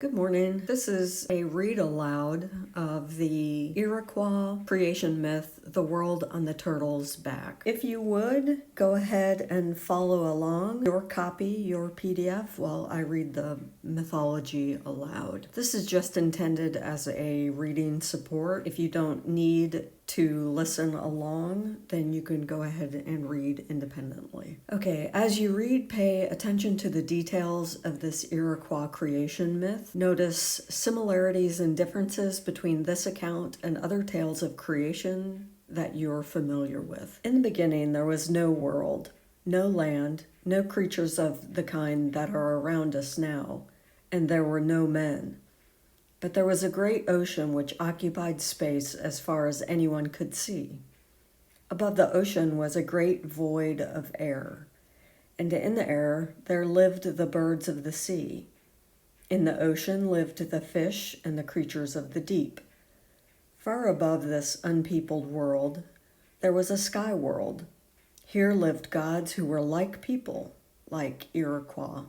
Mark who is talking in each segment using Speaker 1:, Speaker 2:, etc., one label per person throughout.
Speaker 1: Good morning. This is a read aloud of the Iroquois creation myth, The World on the Turtle's Back. If you would, go ahead and follow along your copy, your PDF, while I read the mythology aloud. This is just intended as a reading support. If you don't need to listen along, then you can go ahead and read independently. Okay, as you read, pay attention to the details of this Iroquois creation myth. Notice similarities and differences between this account and other tales of creation that you're familiar with. In the beginning, there was no world, no land, no creatures of the kind that are around us now, and there were no men. But there was a great ocean which occupied space as far as anyone could see. Above the ocean was a great void of air, and in the air there lived the birds of the sea. In the ocean lived the fish and the creatures of the deep. Far above this unpeopled world, there was a sky world. Here lived gods who were like people, like Iroquois.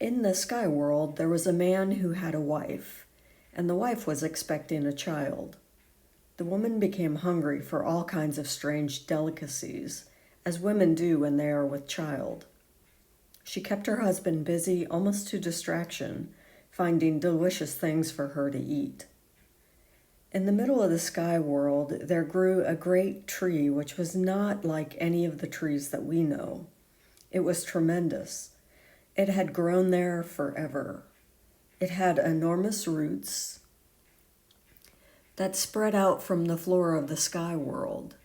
Speaker 1: In the sky world, there was a man who had a wife, and the wife was expecting a child. The woman became hungry for all kinds of strange delicacies, as women do when they are with child. She kept her husband busy almost to distraction, finding delicious things for her to eat. In the middle of the sky world, there grew a great tree which was not like any of the trees that we know. It was tremendous. It had grown there forever. It had enormous roots that spread out from the floor of the sky world.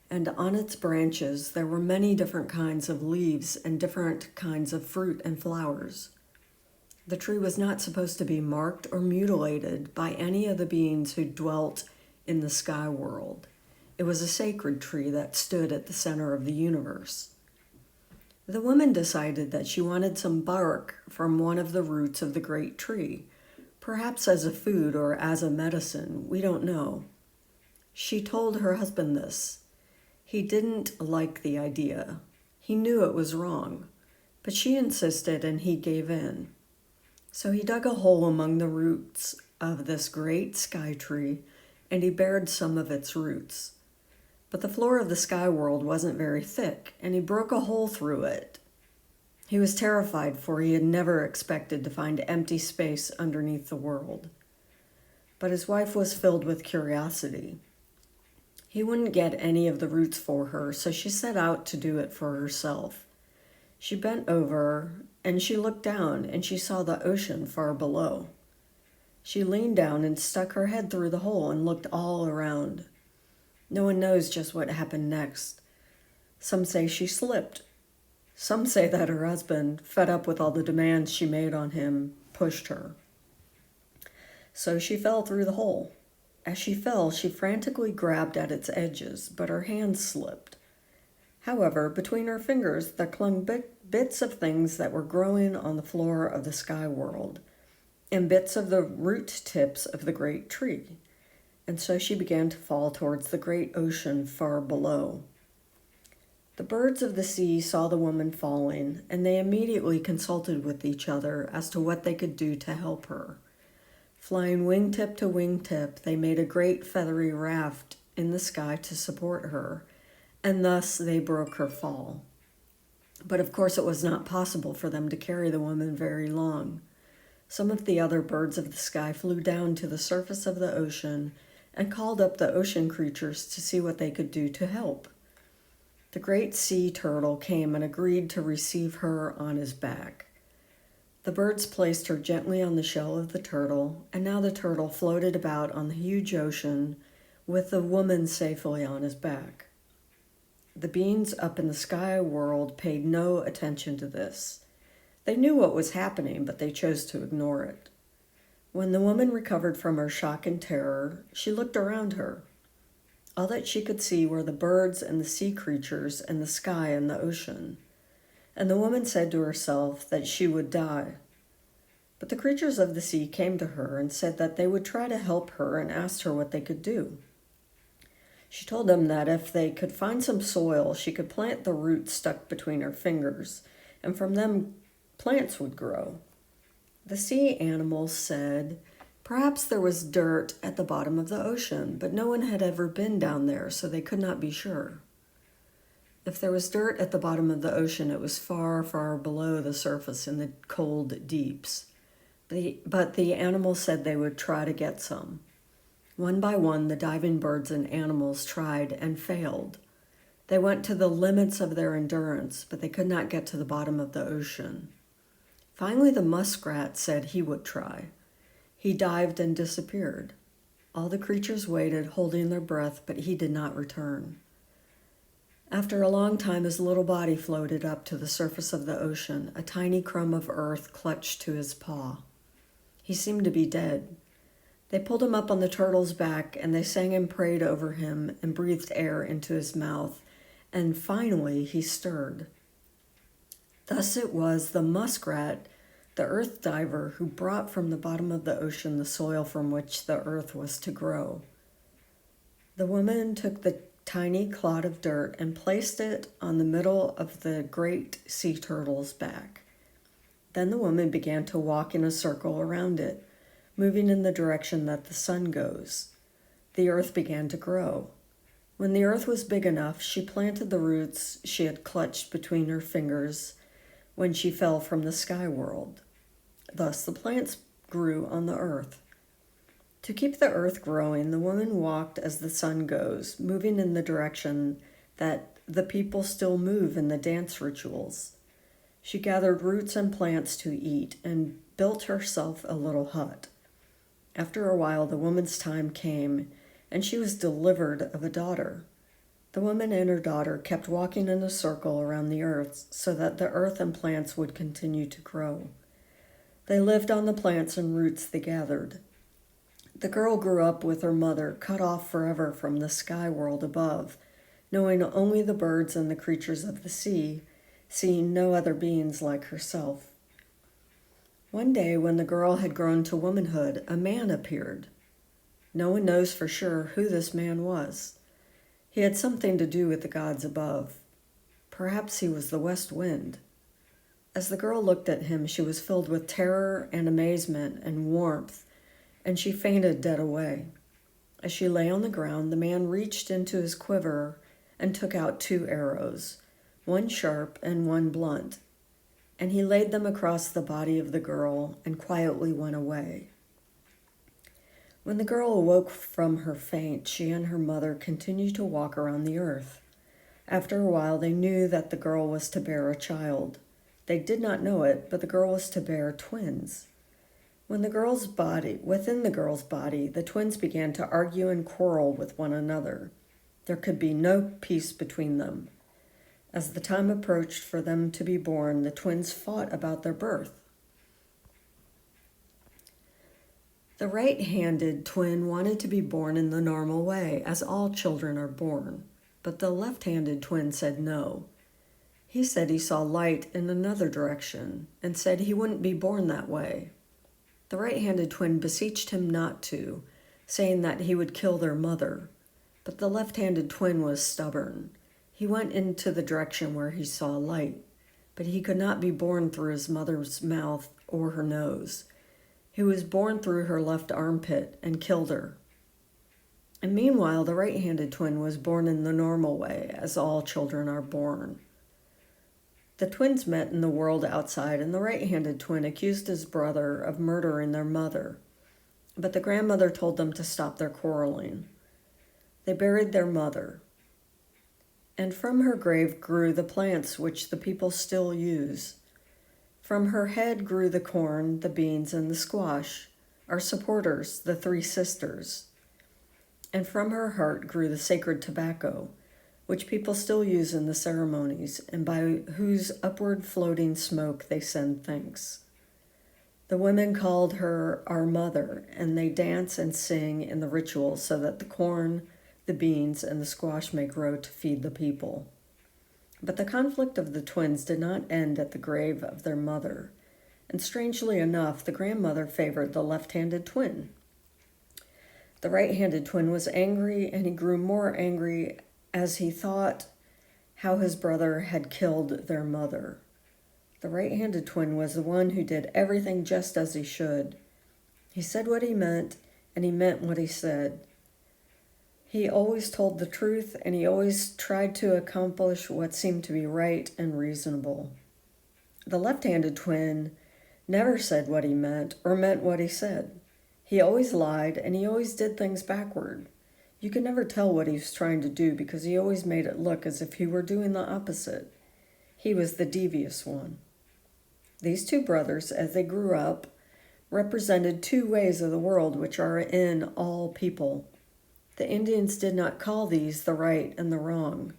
Speaker 1: And on its branches, there were many different kinds of leaves and different kinds of fruit and flowers. The tree was not supposed to be marked or mutilated by any of the beings who dwelt in the sky world. It was a sacred tree that stood at the center of the universe. The woman decided that she wanted some bark from one of the roots of the great tree, perhaps as a food or as a medicine, we don't know. She told her husband this. He didn't like the idea. He knew it was wrong, but she insisted and he gave in. So he dug a hole among the roots of this great sky tree and he bared some of its roots. But the floor of the sky world wasn't very thick, and he broke a hole through it. He was terrified, for he had never expected to find empty space underneath the world. But his wife was filled with curiosity. He wouldn't get any of the roots for her, so she set out to do it for herself. She bent over, and she looked down, and she saw the ocean far below. She leaned down and stuck her head through the hole and looked all around. No one knows just what happened next. Some say she slipped. Some say that her husband, fed up with all the demands she made on him, pushed her. So she fell through the hole. As she fell, she frantically grabbed at its edges, but her hands slipped. However, between her fingers there clung bits of things that were growing on the floor of the sky world, and bits of the root tips of the great tree. And so she began to fall towards the great ocean far below. The birds of the sea saw the woman falling, and they immediately consulted with each other as to what they could do to help her. Flying wingtip to wingtip, they made a great feathery raft in the sky to support her, and thus they broke her fall. But of course it was not possible for them to carry the woman very long. Some of the other birds of the sky flew down to the surface of the ocean and called up the ocean creatures to see what they could do to help. The great sea turtle came and agreed to receive her on his back. The birds placed her gently on the shell of the turtle, and now the turtle floated about on the huge ocean with the woman safely on his back. The beings up in the sky world paid no attention to this. They knew what was happening, but they chose to ignore it. When the woman recovered from her shock and terror, she looked around her. All that she could see were the birds and the sea creatures and the sky and the ocean. And the woman said to herself that she would die. But the creatures of the sea came to her and said that they would try to help her and asked her what they could do. She told them that if they could find some soil, she could plant the roots stuck between her fingers, and from them plants would grow. The sea animals said, "Perhaps there was dirt at the bottom of the ocean, but no one had ever been down there, so they could not be sure." If there was dirt at the bottom of the ocean, it was far, far below the surface in the cold deeps. But the animals said they would try to get some. One by one, the diving birds and animals tried and failed. They went to the limits of their endurance, but they could not get to the bottom of the ocean. Finally, the muskrat said he would try. He dived and disappeared. All the creatures waited, holding their breath, but he did not return. After a long time, his little body floated up to the surface of the ocean, a tiny crumb of earth clutched to his paw. He seemed to be dead. They pulled him up on the turtle's back, and they sang and prayed over him and breathed air into his mouth, and finally he stirred. Thus it was the muskrat, the earth diver, who brought from the bottom of the ocean the soil from which the earth was to grow. The woman took the tiny clod of dirt and placed it on the middle of the great sea turtle's back. Then the woman began to walk in a circle around it, moving in the direction that the sun goes. The earth began to grow. When the earth was big enough, she planted the roots she had clutched between her fingers when she fell from the sky world. Thus the plants grew on the earth. To keep the earth growing, the woman walked as the sun goes, moving in the direction that the people still move in the dance rituals. She gathered roots and plants to eat and built herself a little hut. After a while, the woman's time came, and she was delivered of a daughter. The woman and her daughter kept walking in a circle around the earth so that the earth and plants would continue to grow. They lived on the plants and roots they gathered. The girl grew up with her mother, cut off forever from the sky world above, knowing only the birds and the creatures of the sea, seeing no other beings like herself. One day, when the girl had grown to womanhood, a man appeared. No one knows for sure who this man was. He had something to do with the gods above. Perhaps he was the west wind. As the girl looked at him, she was filled with terror and amazement and warmth, and she fainted dead away. As she lay on the ground, the man reached into his quiver and took out 2 arrows, one sharp and one blunt, and he laid them across the body of the girl and quietly went away. When the girl awoke from her faint, she and her mother continued to walk around the earth. After a while, they knew that the girl was to bear a child. They did not know it, but the girl was to bear twins. Within the girl's body, the twins began to argue and quarrel with one another. There could be no peace between them. As the time approached for them to be born, the twins fought about their birth. The right-handed twin wanted to be born in the normal way, as all children are born, but the left-handed twin said no. He said he saw light in another direction and said he wouldn't be born that way. The right-handed twin beseeched him not to, saying that he would kill their mother, but the left-handed twin was stubborn. He went into the direction where he saw light, but he could not be born through his mother's mouth or her nose. He was born through her left armpit and killed her. And meanwhile, the right-handed twin was born in the normal way, as all children are born. The twins met in the world outside, and the right-handed twin accused his brother of murdering their mother. But the grandmother told them to stop their quarreling. They buried their mother. And from her grave grew the plants which the people still use. From her head grew the corn, the beans, and the squash, our supporters, the 3 sisters. And from her heart grew the sacred tobacco, which people still use in the ceremonies, and by whose upward floating smoke they send thanks. The women called her our mother, and they dance and sing in the rituals so that the corn, the beans, and the squash may grow to feed the people. But the conflict of the twins did not end at the grave of their mother, and strangely enough, the grandmother favored the left-handed twin. The right-handed twin was angry, and he grew more angry as he thought how his brother had killed their mother. The right-handed twin was the one who did everything just as he should. He said what he meant, and he meant what he said. He always told the truth, and he always tried to accomplish what seemed to be right and reasonable. The left-handed twin never said what he meant or meant what he said. He always lied, and he always did things backward. You could never tell what he was trying to do because he always made it look as if he were doing the opposite. He was the devious one. These two brothers, as they grew up, represented two ways of the world which are in all people. The Indians did not call these the right and the wrong.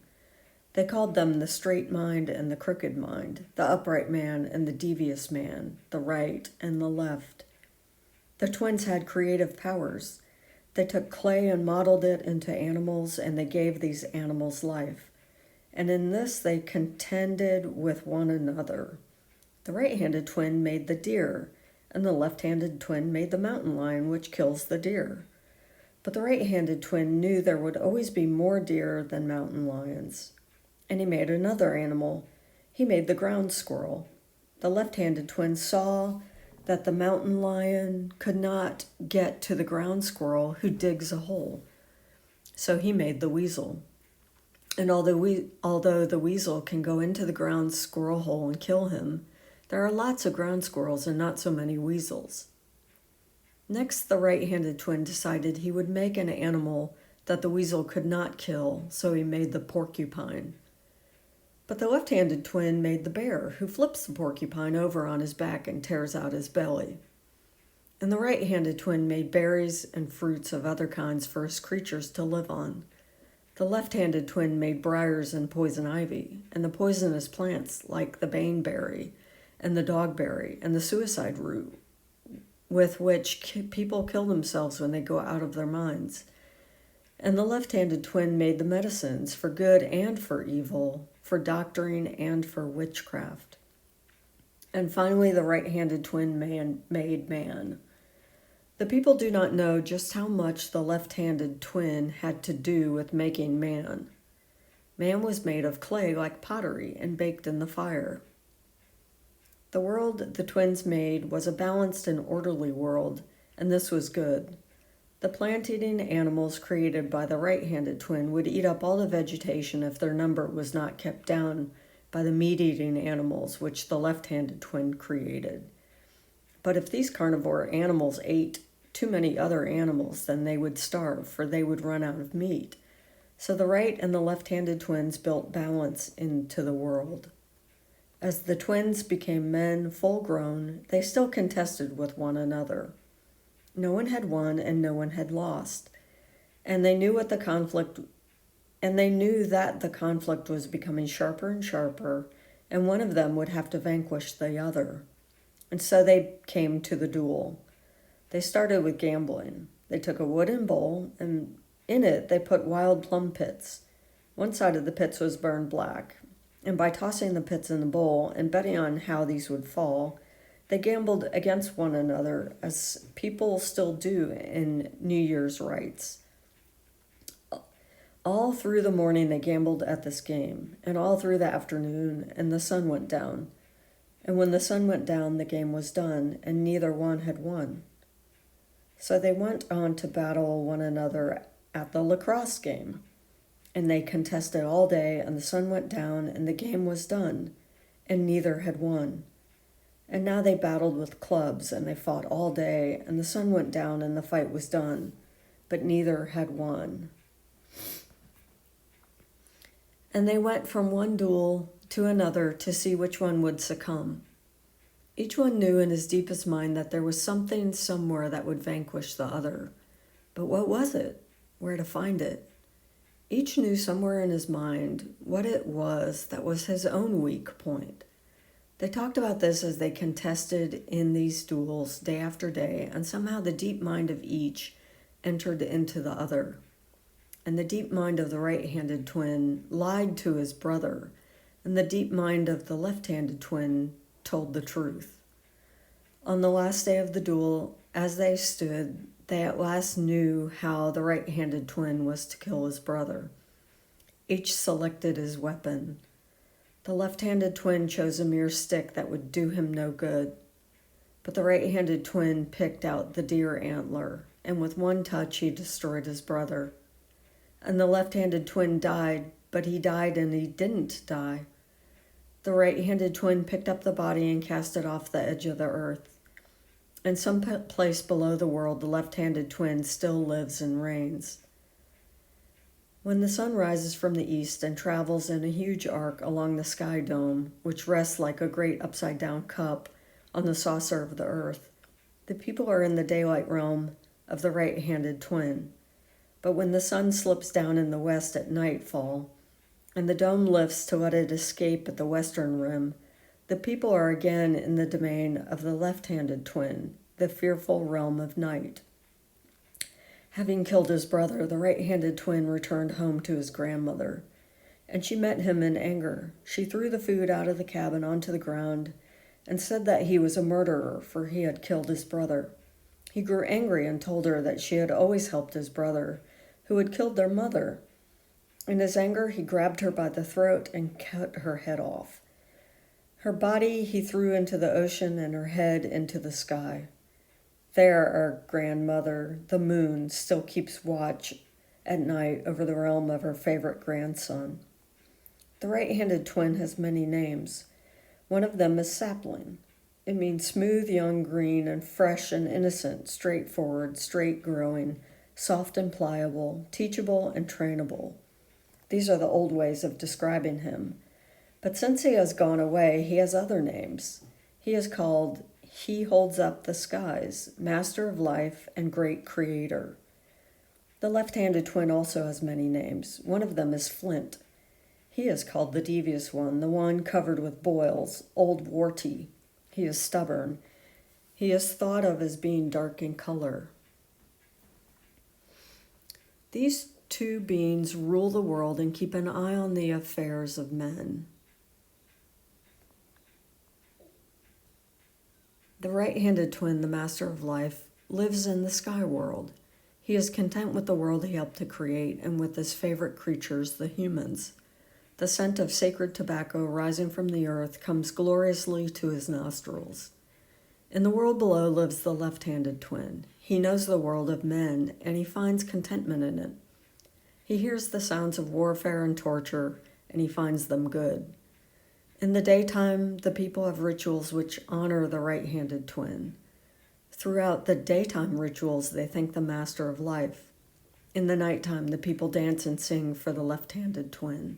Speaker 1: They called them the straight mind and the crooked mind, the upright man and the devious man, the right and the left. The twins had creative powers. They took clay and modeled it into animals, and they gave these animals life. And in this they contended with one another. The right-handed twin made the deer, and the left-handed twin made the mountain lion, which kills the deer. But the right-handed twin knew there would always be more deer than mountain lions. And he made another animal. He made the ground squirrel. The left-handed twin saw that the mountain lion could not get to the ground squirrel who digs a hole. So he made the weasel. And although the weasel can go into the ground squirrel hole and kill him, there are lots of ground squirrels and not so many weasels. Next, the right-handed twin decided he would make an animal that the weasel could not kill, so he made the porcupine. But the left-handed twin made the bear, who flips the porcupine over on his back and tears out his belly. And the right-handed twin made berries and fruits of other kinds for his creatures to live on. The left-handed twin made briars and poison ivy, and the poisonous plants like the baneberry and the dogberry and the suicide root, with which people kill themselves when they go out of their minds. And the left-handed twin made the medicines for good and for evil, for doctoring and for witchcraft. And finally, the right-handed twin made man. The people do not know just how much the left-handed twin had to do with making man. Man was made of clay like pottery and baked in the fire. The world the twins made was a balanced and orderly world, and this was good. The plant-eating animals created by the right-handed twin would eat up all the vegetation if their number was not kept down by the meat-eating animals which the left-handed twin created. But if these carnivore animals ate too many other animals, then they would starve, for they would run out of meat. So the right and the left-handed twins built balance into the world. As the twins became men, full-grown, they still contested with one another. No one had won and no one had lost, and they knew that the conflict was becoming sharper and sharper, and one of them would have to vanquish the other. And so they came to the duel. They started with gambling. They took a wooden bowl, and in it they put wild plum pits. One side of the pits was burned black, and by tossing the pits in the bowl and betting on how these would fall, they gambled against one another, as people still do in New Year's rites. All through the morning they gambled at this game, and all through the afternoon, and the sun went down. And when the sun went down, the game was done, and neither one had won. So they went on to battle one another at the lacrosse game, and they contested all day, and the sun went down, and the game was done, and neither had won. And now they battled with clubs, and they fought all day, and the sun went down, and the fight was done, but neither had won. And they went from one duel to another to see which one would succumb. Each one knew in his deepest mind that there was something somewhere that would vanquish the other. But what was it? Where to find it? Each knew somewhere in his mind what it was that was his own weak point. They talked about this as they contested in these duels day after day, and somehow the deep mind of each entered into the other. And the deep mind of the right-handed twin lied to his brother, and the deep mind of the left-handed twin told the truth. On the last day of the duel, as they stood, they at last knew how the right-handed twin was to kill his brother. Each selected his weapon. The left-handed twin chose a mere stick that would do him no good. But the right-handed twin picked out the deer antler, and with one touch he destroyed his brother. And the left-handed twin died, but he died and he didn't die. The right-handed twin picked up the body and cast it off the edge of the earth. In some place below the world, the left-handed twin still lives and reigns. When the sun rises from the east and travels in a huge arc along the sky dome, which rests like a great upside-down cup on the saucer of the earth, the people are in the daylight realm of the right-handed twin. But when the sun slips down in the west at nightfall, and the dome lifts to let it escape at the western rim, the people are again in the domain of the left-handed twin, the fearful realm of night. Having killed his brother, the right-handed twin returned home to his grandmother, and she met him in anger. She threw the food out of the cabin onto the ground and said that he was a murderer, for he had killed his brother. He grew angry and told her that she had always helped his brother, who had killed their mother. In his anger, he grabbed her by the throat and cut her head off. Her body he threw into the ocean and her head into the sky. There, our grandmother, the moon, still keeps watch at night over the realm of her favorite grandson. The right-handed twin has many names. One of them is sapling. It means smooth, young, green, and fresh and innocent, straightforward, straight-growing, soft and pliable, teachable and trainable. These are the old ways of describing him. But since he has gone away, he has other names. He is called He Holds Up the Skies, Master of Life, and Great Creator. The left-handed twin also has many names. One of them is Flint. He is called the Devious One, the one covered with boils, old warty. He is stubborn. He is thought of as being dark in color. These two beings rule the world and keep an eye on the affairs of men. The right-handed twin, the Master of Life, lives in the sky world. He is content with the world he helped to create and with his favorite creatures, the humans. The scent of sacred tobacco rising from the earth comes gloriously to his nostrils. In the world below lives the left-handed twin. He knows the world of men, and he finds contentment in it. He hears the sounds of warfare and torture, and he finds them good. In the daytime, the people have rituals which honor the right-handed twin. Throughout the daytime rituals, they thank the Master of Life. In the nighttime, the people dance and sing for the left-handed twin.